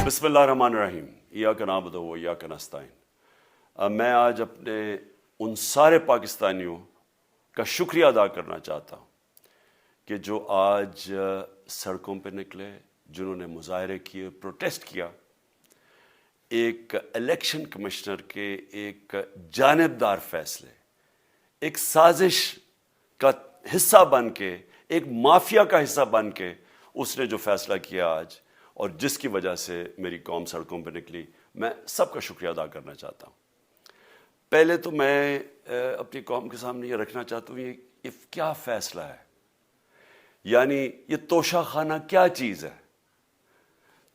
بسم اللہ الرحمن الرحیم ایاک نعبد و ایاک نستعین۔ میں آج اپنے ان سارے پاکستانیوں کا شکریہ ادا کرنا چاہتا ہوں کہ جو آج سڑکوں پہ نکلے، جنہوں نے مظاہرے کیے، پروٹیسٹ کیا، ایک الیکشن کمشنر کے ایک جانبدار فیصلے، ایک سازش کا حصہ بن کے، ایک مافیا کا حصہ بن کے اس نے جو فیصلہ کیا آج، اور جس کی وجہ سے میری قوم سڑکوں پہ نکلی، میں سب کا شکریہ ادا کرنا چاہتا ہوں۔ پہلے تو میں اپنی قوم کے سامنے یہ رکھنا چاہتا ہوں، یہ کیا فیصلہ ہے، یعنی یہ توشہ خانہ کیا چیز ہے؟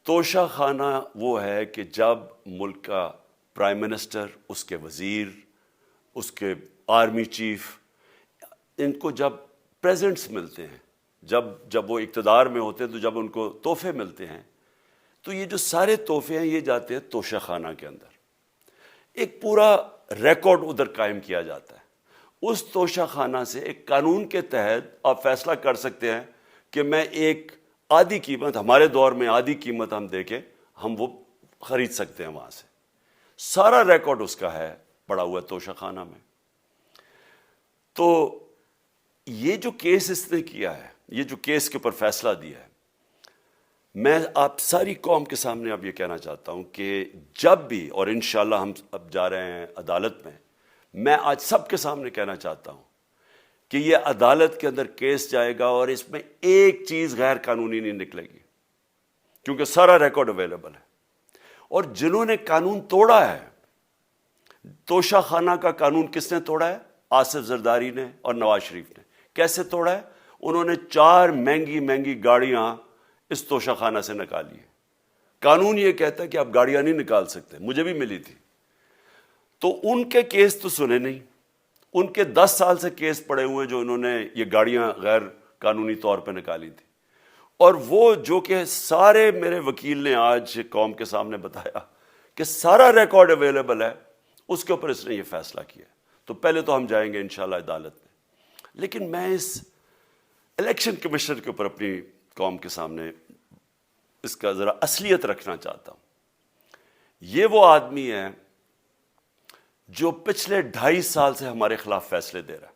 توشہ خانہ وہ ہے کہ جب ملک کا پرائم منسٹر، اس کے وزیر، اس کے آرمی چیف، ان کو جب پریزنٹس ملتے ہیں، جب وہ اقتدار میں ہوتے ہیں، تو جب ان کو تحفے ملتے ہیں، تو یہ جو سارے تحفے ہیں یہ جاتے ہیں توشہ خانہ کے اندر۔ ایک پورا ریکارڈ ادھر قائم کیا جاتا ہے۔ اس توشہ خانہ سے ایک قانون کے تحت آپ فیصلہ کر سکتے ہیں کہ میں ایک آدھی قیمت، ہمارے دور میں آدھی قیمت ہم دے کے ہم وہ خرید سکتے ہیں وہاں سے۔ سارا ریکارڈ اس کا ہے پڑا ہوا ہے توشہ خانہ میں۔ تو یہ جو کیس اس نے کیا ہے، یہ جو کیس کے اوپر فیصلہ دیا ہے، میں آپ ساری قوم کے سامنے اب یہ کہنا چاہتا ہوں کہ جب بھی، اور انشاءاللہ ہم اب جا رہے ہیں عدالت میں آج سب کے سامنے کہنا چاہتا ہوں کہ یہ عدالت کے اندر کیس جائے گا اور اس میں ایک چیز غیر قانونی نہیں نکلے گی، کیونکہ سارا ریکارڈ اویلیبل ہے۔ اور جنہوں نے قانون توڑا ہے، توشہ خانہ کا قانون کس نے توڑا ہے؟ آصف زرداری نے اور نواز شریف نے۔ کیسے توڑا ہے؟ انہوں نے 4 مہنگی گاڑیاں اس توشہ خانہ سے نکالی ہے۔ قانون یہ کہتا ہے کہ آپ گاڑیاں نہیں نکال سکتے، مجھے بھی ملی تھی۔ تو ان کے کیس تو سنے نہیں، ان کے 10 سال سے کیس پڑے ہوئے جو انہوں نے یہ گاڑیاں غیر قانونی طور پہ نکالی تھی۔ اور وہ جو کہ سارے میرے وکیل نے آج قوم کے سامنے بتایا کہ سارا ریکارڈ اویلیبل ہے، اس کے اوپر اس نے یہ فیصلہ کیا۔ تو پہلے تو ہم جائیں گے انشاءاللہ عدالت میں، لیکن میں اس الیکشن کمیشنر کے اوپر اپنی قوم کے سامنے اس کا ذرا اصلیت رکھنا چاہتا ہوں۔ یہ وہ آدمی ہے جو پچھلے 2.5 سال سے ہمارے خلاف فیصلے دے رہا ہے۔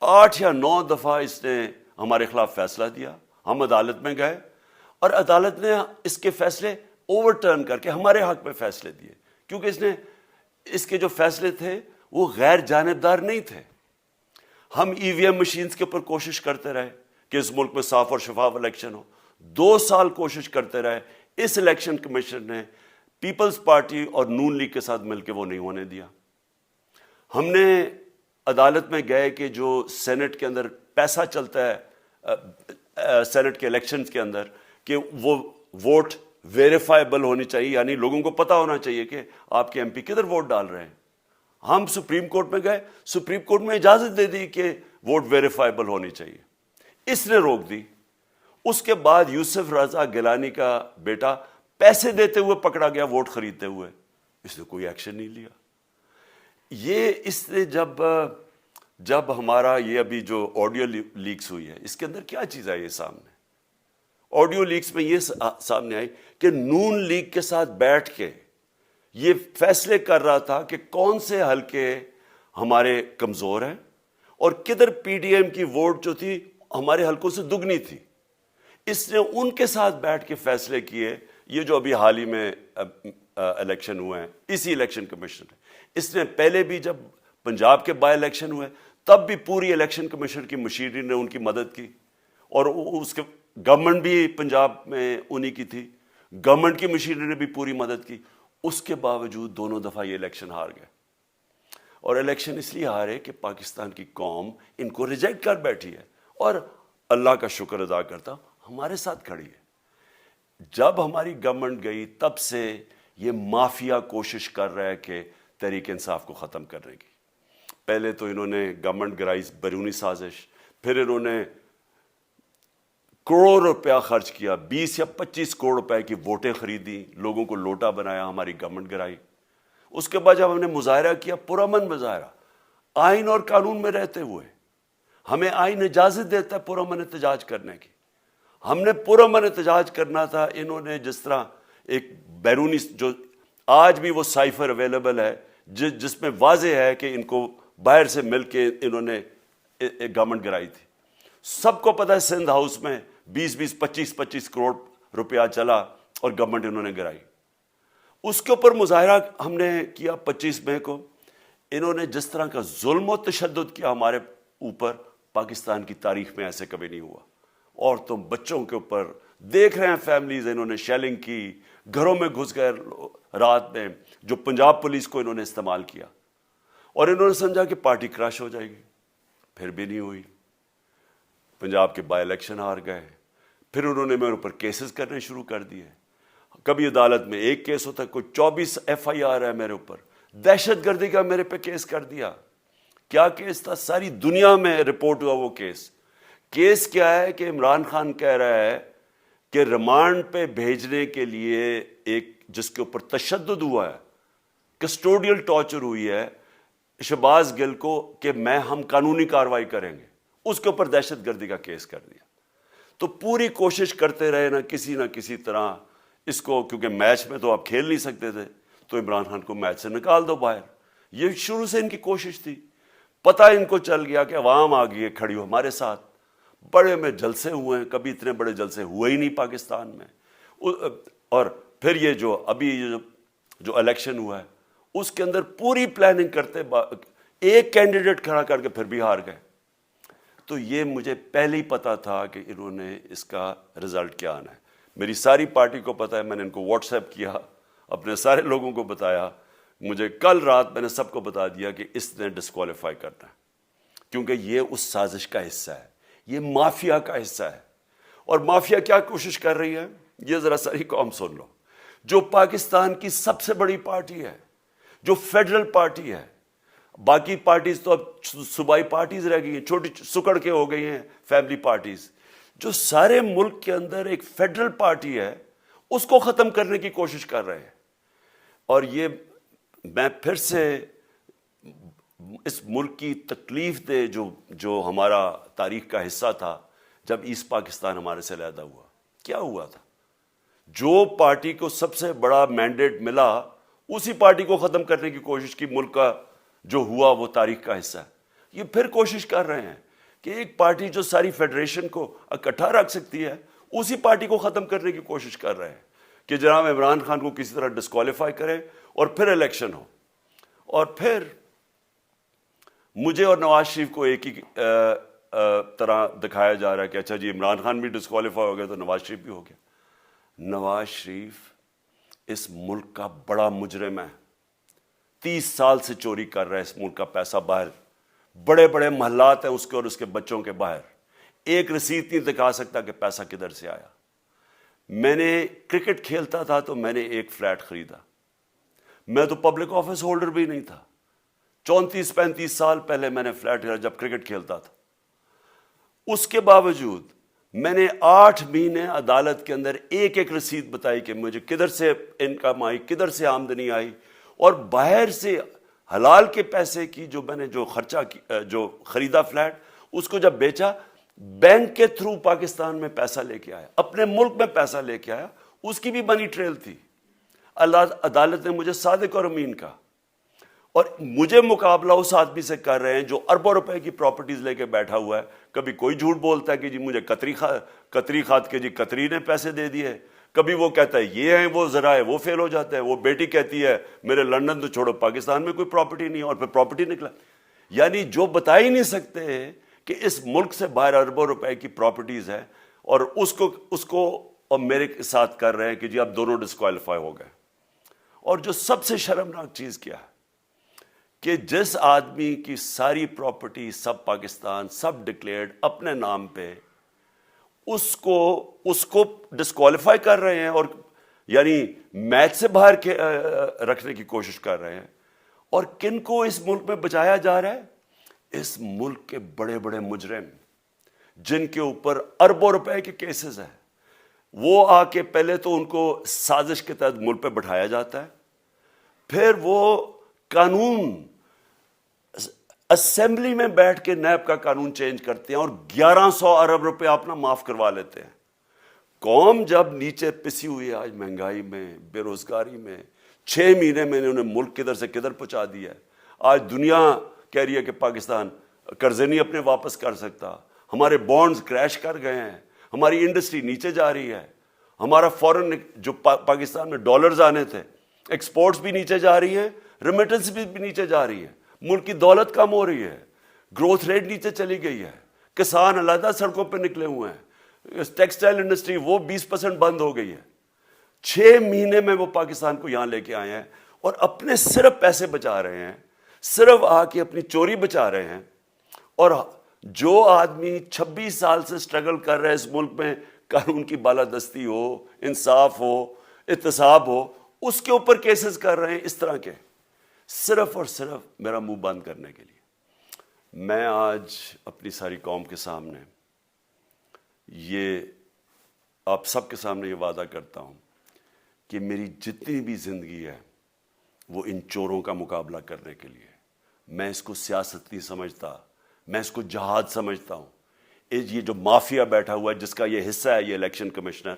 8 یا 9 دفعہ اس نے ہمارے خلاف فیصلہ دیا، ہم عدالت میں گئے اور عدالت نے اس کے فیصلے اوور ٹرن کر کے ہمارے حق میں فیصلے دیے، کیونکہ اس کے جو فیصلے تھے وہ غیر جانبدار نہیں تھے۔ ہم ای وی ایم مشینز کے اوپر کوشش کرتے رہے کہ اس ملک میں صاف اور شفاف الیکشن ہو، 2 سال کوشش کرتے رہے۔ اس الیکشن کمیشن نے پیپلز پارٹی اور نون لیگ کے ساتھ مل کے وہ نہیں ہونے دیا۔ ہم نے عدالت میں گئے کہ جو سینٹ کے اندر پیسہ چلتا ہے، سینٹ کے الیکشنز کے اندر، کہ وہ ووٹ ویریفائبل ہونی چاہیے، یعنی لوگوں کو پتہ ہونا چاہیے کہ آپ کے ایم پی کدھر ووٹ ڈال رہے ہیں۔ ہم سپریم کورٹ میں گئے، سپریم کورٹ میں اجازت دے دی کہ ووٹ ویریفائبل ہونی چاہیے، اس نے روک دی۔ اس کے بعد یوسف رضا گیلانی کا بیٹا پیسے دیتے ہوئے پکڑا گیا ووٹ خریدتے ہوئے، اس نے کوئی ایکشن نہیں لیا۔ یہ اس نے جب ہمارا یہ ابھی جو آڈیو لیکس ہوئی ہے، اس کے اندر کیا چیز آئی ہے سامنے؟ آڈیو لیکس میں یہ سامنے آئی کہ نون لیگ کے ساتھ بیٹھ کے یہ فیصلے کر رہا تھا کہ کون سے حلقے ہمارے کمزور ہیں اور کدھر پی ڈی ایم کی ووٹ جو تھی ہمارے حلقوں سے دگنی تھی۔ اس نے ان کے ساتھ بیٹھ کے فیصلے کیے۔ یہ جو ابھی حال ہی میں الیکشن ہوئے ہیں، اسی الیکشن کمیشن نے، اس نے پہلے بھی جب پنجاب کے بائی الیکشن ہوئے تب بھی پوری الیکشن کمیشن کی مشینری نے ان کی مدد کی، اور اس کے گورنمنٹ بھی پنجاب میں انہی کی تھی، گورنمنٹ کی مشینری نے بھی پوری مدد کی۔ اس کے باوجود دونوں دفعہ یہ الیکشن ہار گئے، اور الیکشن اس لیے ہارے کہ پاکستان کی قوم ان کو ریجیکٹ کر بیٹھی ہے، اور اللہ کا شکر ادا کرتا ہوں ہمارے ساتھ کھڑی ہے۔ جب ہماری گورنمنٹ گئی تب سے یہ مافیا کوشش کر رہا ہے کہ تحریک انصاف کو ختم کرنے کی۔ پہلے تو انہوں نے گورنمنٹ گرائی بیرونی سازش، پھر انہوں نے کروڑ روپیہ خرچ کیا، 20 یا 25 کروڑ روپے کی ووٹیں خریدی، لوگوں کو لوٹا بنایا، ہماری گورنمنٹ گرائی۔ اس کے بعد جب ہم نے مظاہرہ کیا، پرامن مظاہرہ، آئین اور قانون میں رہتے ہوئے، ہمیں آئین اجازت دیتا ہے پرامن احتجاج کرنے کی، ہم نے پرامن احتجاج کرنا تھا۔ انہوں نے جس طرح ایک بیرونی جو آج بھی وہ سائفر اویلیبل ہے جس میں واضح ہے کہ ان کو باہر سے مل کے انہوں نے ایک گورنمنٹ گرائی تھی. سب کو پتہ ہے سندھ ہاؤس میں 20-25 کروڑ روپیہ چلا اور گورنمنٹ انہوں نے گرائی. اس کے اوپر مظاہرہ ہم نے کیا 25 مئی کو. انہوں نے جس طرح کا ظلم و تشدد کیا ہمارے اوپر پاکستان کی تاریخ میں ایسے کبھی نہیں ہوا. عورتوں بچوں کے اوپر دیکھ رہے ہیں فیملیز, انہوں نے شیلنگ کی, گھروں میں گھس گئے رات میں, جو پنجاب پولیس کو انہوں نے استعمال کیا, اور انہوں نے سمجھا کہ پارٹی کراش ہو جائے گی. پھر بھی نہیں ہوئی. پنجاب کے بائی الیکشن ہار گئے. پھر انہوں نے میرے اوپر کیسز کرنے شروع کر دیے. کبھی عدالت میں ایک کیس ہوتا ہے, کوئی 24 FIR ہے میرے اوپر. دہشت گردی کا میرے پہ کیس کر دیا. کیا کیس تھا؟ ساری دنیا میں رپورٹ ہوا وہ کیس. کیس کیا ہے کہ عمران خان کہہ رہا ہے کہ ریمانڈ پہ بھیجنے کے لیے ایک جس کے اوپر تشدد ہوا ہے, کسٹوڈیل ٹارچر ہوئی ہے شہباز گل کو, کہ ہم قانونی کارروائی کریں گے. اس کے اوپر دہشت گردی کا کیس کر دیا. تو پوری کوشش کرتے رہے نہ کسی طرح اس کو, کیونکہ میچ میں تو آپ کھیل نہیں سکتے تھے, تو عمران خان کو میچ سے نکال دو باہر. یہ شروع سے ان کی کوشش تھی. پتہ ان کو چل گیا کہ عوام آ گئی ہے کھڑی ہو ہمارے ساتھ. بڑے میں جلسے ہوئے ہیں, کبھی اتنے بڑے جلسے ہوئے ہی نہیں پاکستان میں. اور پھر یہ جو ابھی جو الیکشن ہوا ہے اس کے اندر پوری پلاننگ کرتے ایک کینڈیڈیٹ کھڑا کر کے پھر بھی ہار گئے. تو یہ مجھے پہلے ہی پتا تھا کہ انہوں نے اس کا رزلٹ کیا آنا ہے. میری ساری پارٹی کو پتا ہے, میں نے ان کو واٹس ایپ کیا, اپنے سارے لوگوں کو بتایا. مجھے کل رات میں نے سب کو بتا دیا کہ اس نے ڈسکوالیفائی کرنا ہے, کیونکہ یہ اس سازش کا حصہ ہے, یہ مافیا کا حصہ ہے. اور مافیا کیا کوشش کر رہی ہے یہ ذرا ساری قوم سن لو. جو پاکستان کی سب سے بڑی پارٹی ہے, جو فیڈرل پارٹی ہے, باقی پارٹیز تو اب صوبائی پارٹیز رہ گئی ہیں, چھوٹی سکڑ کے ہو گئی ہیں فیملی پارٹیز. جو سارے ملک کے اندر ایک فیڈرل پارٹی ہے اس کو ختم کرنے کی کوشش کر رہے ہیں. اور یہ میں پھر سے اس ملک کی تکلیف دے جو ہمارا تاریخ کا حصہ تھا, جب ایسٹ پاکستان ہمارے سے علیحدہ ہوا, کیا ہوا تھا؟ جو پارٹی کو سب سے بڑا مینڈیٹ ملا اسی پارٹی کو ختم کرنے کی کوشش کی. ملک کا جو ہوا وہ تاریخ کا حصہ ہے. یہ پھر کوشش کر رہے ہیں کہ ایک پارٹی جو ساری فیڈریشن کو اکٹھا رکھ سکتی ہے اسی پارٹی کو ختم کرنے کی کوشش کر رہے ہیں کہ جناب عمران خان کو کسی طرح ڈسکوالیفائی کریں اور پھر الیکشن ہو. اور پھر مجھے اور نواز شریف کو ایک ہی طرح دکھایا جا رہا ہے کہ اچھا جی عمران خان بھی ڈسکوالیفائی ہو گیا تو نواز شریف بھی ہو گیا. نواز شریف اس ملک کا بڑا مجرم ہے. 30 سال سے چوری کر رہا ہے اس ملک کا پیسہ باہر. بڑے بڑے محلات ہیں اس کے اور اس کے بچوں کے باہر. ایک رسید نہیں دکھا سکتا کہ پیسہ کدھر سے آیا. میں نے کرکٹ کھیلتا تھا تو میں نے ایک فلیٹ خریدا. میں تو پبلک آفس ہولڈر بھی نہیں تھا. 34-35 سال پہلے میں نے فلیٹ خریدا جب کرکٹ کھیلتا تھا. اس کے باوجود میں نے 8 مہینے عدالت کے اندر ایک ایک رسید بتائی کہ مجھے کدھر سے انکم آئی, کدھر سے آمدنی آئی, اور باہر سے حلال کے پیسے کی جو میں نے جو خرچہ جو خریدا فلیٹ اس کو جب بیچا بینک کے تھرو پاکستان میں پیسہ لے کے آیا, اپنے ملک میں پیسہ لے کے آیا. اس کی بھی منی ٹریل تھی. عدالت نے مجھے صادق اور امین کا, اور مجھے مقابلہ اس آدمی سے کر رہے ہیں جو اربوں روپے کی پراپرٹیز لے کے بیٹھا ہوا ہے. کبھی کوئی جھوٹ بولتا ہے کہ جی مجھے قطری کھاد کے جی قطری نے پیسے دے دیے, کبھی وہ کہتا ہے یہ ہیں وہ ذرائع, وہ فیل ہو جاتا ہے. وہ بیٹی کہتی ہے میرے لندن تو چھوڑو پاکستان میں کوئی پراپرٹی نہیں ہے, اور پھر پراپرٹی نکلا. یعنی جو بتا ہی نہیں سکتے کہ اس ملک سے باہر اربوں روپے کی پراپرٹیز ہیں, اور اس کو اور میرے ساتھ کر رہے ہیں کہ جی آپ دونوں ڈسکوالیفائی ہو گئے. اور جو سب سے شرمناک چیز کیا ہے کہ جس آدمی کی ساری پراپرٹی سب پاکستان سب ڈکلیئرڈ اپنے نام پہ, اس کو ڈسکوالیفائی کر رہے ہیں, اور یعنی میچ سے باہر رکھنے کی کوشش کر رہے ہیں. اور کن کو اس ملک میں بچایا جا رہا ہے؟ اس ملک کے بڑے بڑے مجرم جن کے اوپر اربوں روپے کے کیسز ہیں, وہ آ کے پہلے تو ان کو سازش کے تحت ملک پہ بٹھایا جاتا ہے, پھر وہ قانون اسمبلی میں بیٹھ کے نیب کا قانون چینج کرتے ہیں اور 1100 ارب روپے اپنا معاف کروا لیتے ہیں. قوم جب نیچے پسی ہوئی ہے آج مہنگائی میں، بے روزگاری میں، 6 مہینے میں انہوں نے ملک کدھر سے کدھر پہنچا دیا ہے. آج دنیا کہہ رہی ہے کہ پاکستان قرضے نہیں اپنے واپس کر سکتا، ہمارے بانڈز کریش کر گئے ہیں، ہماری انڈسٹری نیچے جا رہی ہے، ہمارا فورن جو پاکستان میں ڈالرز آنے تھے ایکسپورٹس بھی نیچے جا رہی ہیں، ریمیٹنس بھی نیچے جا رہی ہے، ملک کی دولت کم ہو رہی ہے، گروتھ ریٹ نیچے چلی گئی ہے، کسان علیحدہ سڑکوں پہ نکلے ہوئے ہیں، ٹیکسٹائل انڈسٹری وہ 20% بند ہو گئی ہے. 6 مہینے میں وہ پاکستان کو یہاں لے کے آئے ہیں اور اپنے صرف پیسے بچا رہے ہیں، صرف آ کے اپنی چوری بچا رہے ہیں. اور جو آدمی 26 سال سے سٹرگل کر رہے ہیں اس ملک میں، قانون کی بالادستی ہو، انصاف ہو، احتساب ہو، اس کے اوپر کیسز کر رہے ہیں اس طرح کے، صرف اور صرف میرا منہ بند کرنے کے لیے. میں آج اپنی ساری قوم کے سامنے یہ آپ سب کے سامنے یہ وعدہ کرتا ہوں کہ میری جتنی بھی زندگی ہے وہ ان چوروں کا مقابلہ کرنے کے لیے. میں اس کو سیاست نہیں سمجھتا، میں اس کو جہاد سمجھتا ہوں. یہ جو مافیا بیٹھا ہوا ہے جس کا یہ حصہ ہے یہ الیکشن کمشنر،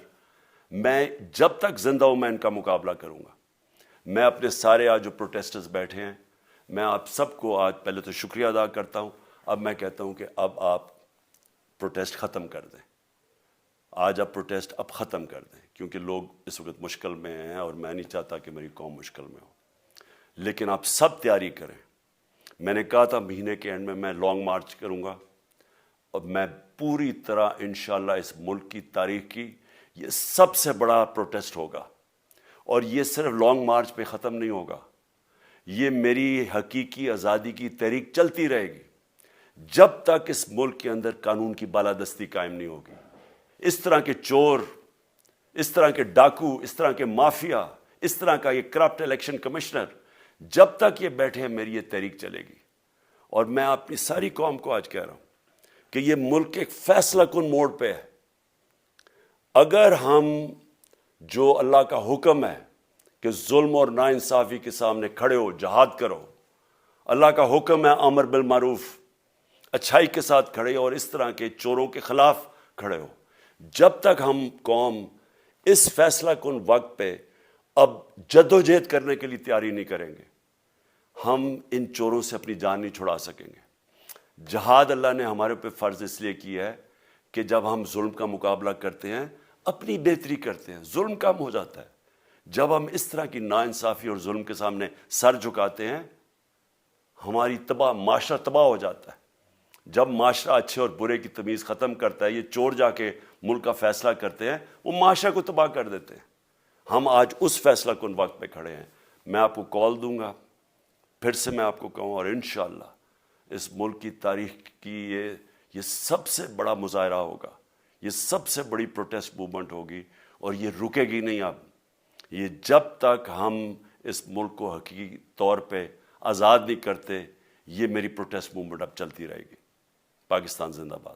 میں جب تک زندہ ہوں میں ان کا مقابلہ کروں گا. میں اپنے سارے آج جو پروٹیسٹرز بیٹھے ہیں، میں آپ سب کو آج پہلے تو شکریہ ادا کرتا ہوں. اب میں کہتا ہوں کہ اب آپ پروٹیسٹ ختم کر دیں. آج آپ پروٹیسٹ اب ختم کر دیں کیونکہ لوگ اس وقت مشکل میں ہیں اور میں نہیں چاہتا کہ میری قوم مشکل میں ہو. لیکن آپ سب تیاری کریں. میں نے کہا تھا مہینے کے اینڈ میں لانگ مارچ کروں گا اور میں پوری طرح انشاءاللہ اس ملک کی تاریخ کی یہ سب سے بڑا پروٹیسٹ ہوگا. اور یہ صرف لانگ مارچ پہ ختم نہیں ہوگا، یہ میری حقیقی آزادی کی تحریک چلتی رہے گی جب تک اس ملک کے اندر قانون کی بالادستی قائم نہیں ہوگی. اس طرح کے چور، اس طرح کے ڈاکو، اس طرح کے مافیا، اس طرح کا یہ کرپٹ الیکشن کمشنر جب تک یہ بیٹھے ہیں میری یہ تحریک چلے گی. اور میں اپنی ساری قوم کو آج کہہ رہا ہوں کہ یہ ملک ایک فیصلہ کن موڑ پہ ہے. اگر ہم جو اللہ کا حکم ہے کہ ظلم اور ناانصافی کے سامنے کھڑے ہو، جہاد کرو، اللہ کا حکم ہے امر بالمعروف، اچھائی کے ساتھ کھڑے ہو اور اس طرح کے چوروں کے خلاف کھڑے ہو. جب تک ہم قوم اس فیصلہ کن وقت پہ اب جدوجہد کرنے کے لیے تیاری نہیں کریں گے، ہم ان چوروں سے اپنی جان نہیں چھڑا سکیں گے. جہاد اللہ نے ہمارے پہ فرض اس لیے کیا ہے کہ جب ہم ظلم کا مقابلہ کرتے ہیں اپنی بہتری کرتے ہیں، ظلم کم ہو جاتا ہے. جب ہم اس طرح کی ناانصافی اور ظلم کے سامنے سر جھکاتے ہیں ہماری معاشرہ تباہ ہو جاتا ہے. جب معاشرہ اچھے اور برے کی تمیز ختم کرتا ہے، یہ چور جا کے ملک کا فیصلہ کرتے ہیں، وہ معاشرہ کو تباہ کر دیتے ہیں. ہم آج اس فیصلہ کن وقت پہ کھڑے ہیں. میں آپ کو کال دوں گا، پھر سے میں آپ کو کہوں، اور انشاءاللہ اس ملک کی تاریخ کی یہ سب سے بڑا مظاہرہ ہوگا، یہ سب سے بڑی پروٹیسٹ موومنٹ ہوگی اور یہ رکے گی نہیں. اب یہ جب تک ہم اس ملک کو حقیقی طور پہ آزاد نہیں کرتے، یہ میری پروٹیسٹ موومنٹ اب چلتی رہے گی. پاکستان زندہ باد.